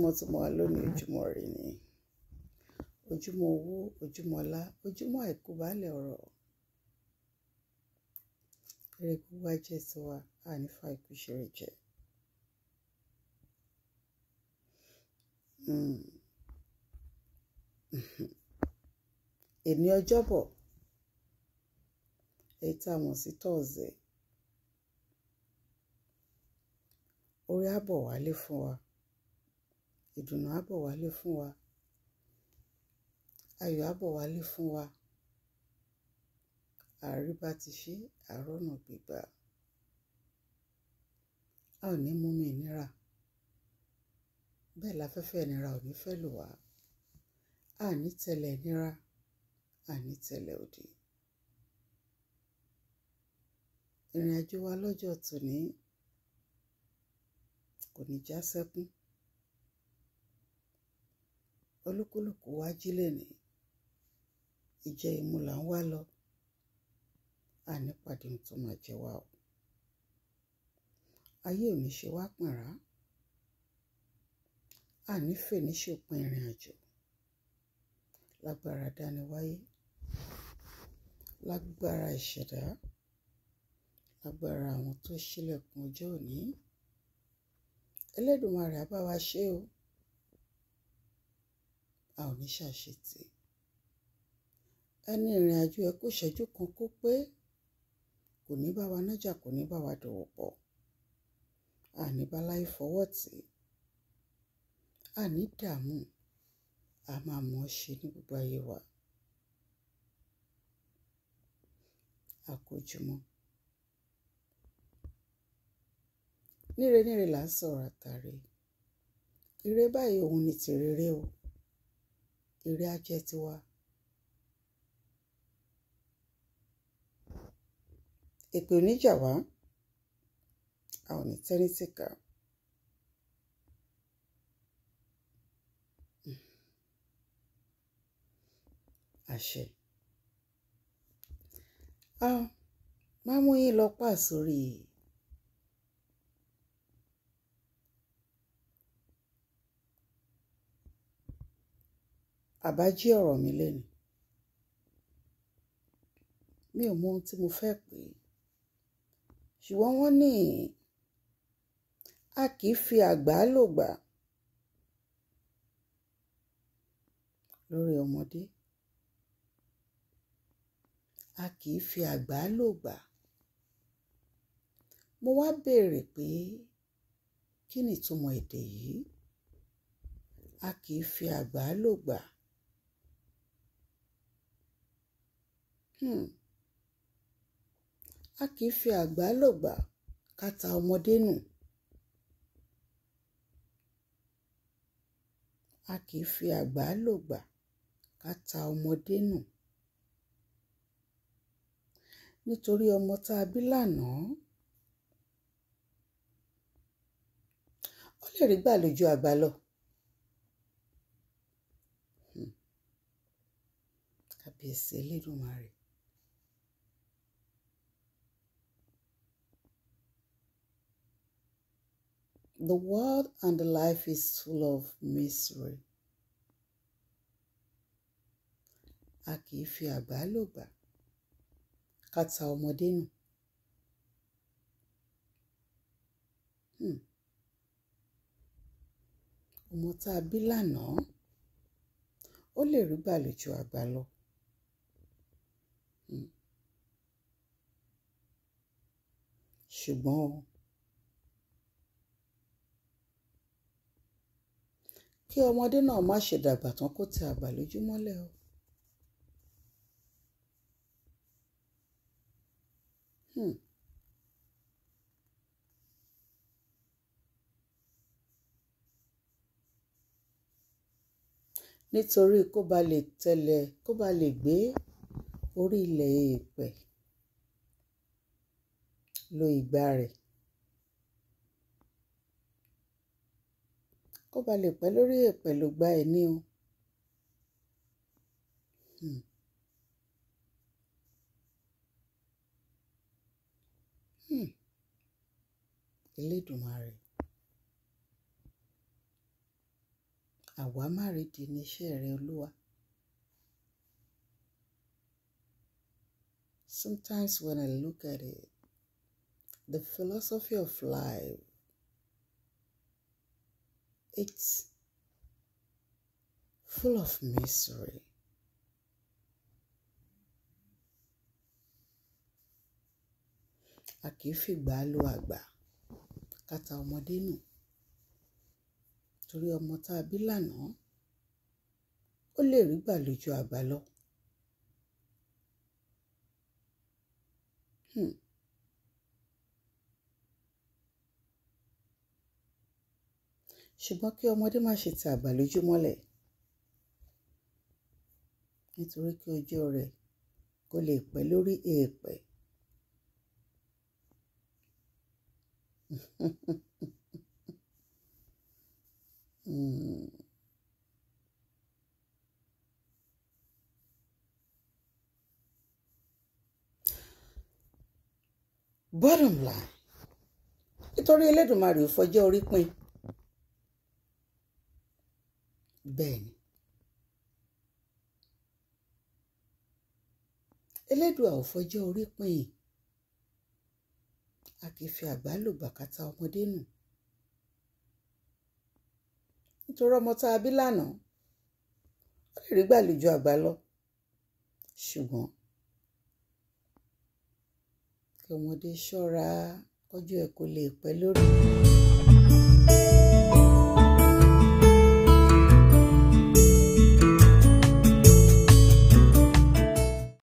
ojúmọ́ tí mo wà lónìí ojúmọ́ ire ni ojúmọ́ owó ojúmọ́ ọlá ojúmọ́ àìkú baálẹ̀ ọ̀rọ̀ eré gbogbo ajé tiwa ànífà ikú ṣeré jẹ. Èní ọjọ́bọ̀ èyí tá a mọ̀ sí Thursday orí á bọ̀ wálé fún wa ìdùnnú á bọ̀ wálé fún wa ayọ̀ á bọ̀ wálé fún wa àríbá ti ṣe àrọ́nà gbígbà a ò ní mú mi ìnira bẹ́ẹ̀ láfẹ́fẹ́ ìnira ò ní fẹ́ lù wá a ní tẹ̀lẹ̀ ìnira a ní tẹ̀lẹ̀ òdì. Ìrìn àjò wa lọ́jọ́ tòní kò ní já sẹ́kún olúkúlùkù wá jí lẹ́nìí ìjẹ ìmu là ń wá lọ àní pàdé ohun tó máa jẹ wá o ayé ò ní ṣe wá pọ̀nrá àní fèní ṣòpin ìrìn àjò lágbára dániwáyé lágbára ìṣẹ̀dá lágbára àwọn tó ṣílẹ̀kùn ọjọ́ òní Ẹlẹ́dùmarè á bá wa ṣe o a ò ní ṣàṣetì ẹni ìrìn àjò ẹ kó ṣẹ́jú kan kó pé kò ní bá wa nájà kò ní bá wa dòwò pọ̀ àní bá láyé fọwọ́ tì àní dààmú a máa mọ̀ ọ́ ṣe ní gbogbo ayé wa àkójúmọ́ níre là ń sọ̀rọ̀ àtàrí ire báyìí òun ni tìrere o ire á jẹ́ tiwa èpè oníjà wá a ò ní tẹ́rí tìkà àṣẹ máa mú yín lọ pa sórí àbájí ọ̀rọ̀ mi lẹ́nu mi ò mọ ohun tí mo fẹ́ pè é ṣùgbọ́n wọ́n ní a kì í fi àgbà lògbà lórí ọmọdé a kì í fi àgbà lògbà mo wá béèrè pé kí ni ìtumọ̀ èdè yìí a kì í fi àgbà lògbà a kì í fi àgbà lògbà ká ta ọmọdé nù a kì í fi àgbà lògbà ká ta ọmọdé nù nítorí ọmọ tá a bí lánàá ó lè rí gbà lójú àgbà lọ kábíyèsí Elédùmarè. The world and the life is full of misery. A kì í fi àgbà lògbà ká ta ọmọdé nù. Ọmọ tá a bí lánàá ó lè rí gbà lójú àgbà lọ. Ṣùgbọ́n kí ọmọdé náà má ṣe dàgbà tán kó tẹ àgbà lójú mọ́lẹ̀ o. Nítorí kó ba lè gbé orí ilẹ̀ èèpẹ̀ lo ìgbà rẹ̀ kó ba lè pẹ́ lórí èèpẹ̀ ló gbá ẹ ní o. Elédùmarè àwa má rídìí níṣẹ́ rẹ Olúwa. Sometimes when I look at it, the philosophy of life, it's full of mystery. A kì í fìgbà lo àgbà kàtà ọmọdé nù, torí ọmọ tá a bí lánàá ó lè rí gbà lójú àgbà lọ. Ṣùgbọ́n kí ọmọdé má ṣe ti àgbà lójú mọ́lẹ̀, nítorí kí ọjọ́ rẹ̀ kó lè pẹ́ lórí èèpẹ̀. Bottom line, nítorí Elédùmarè ò fọjọ́ orí pín. Bẹ́ẹ̀ ni, Elédùà ò fọjọ́ orí pín. A kì í fi àgbà lò gbàkátà ọmọdé nù, nítorí ọmọ tá a bí lánàá ó lè rí gbà lójú àgbà lọ. Ṣùgbọ́n kí ọmọdé ṣọ́ra kọjọ́ ẹ̀ kó lè pẹ́ lórí.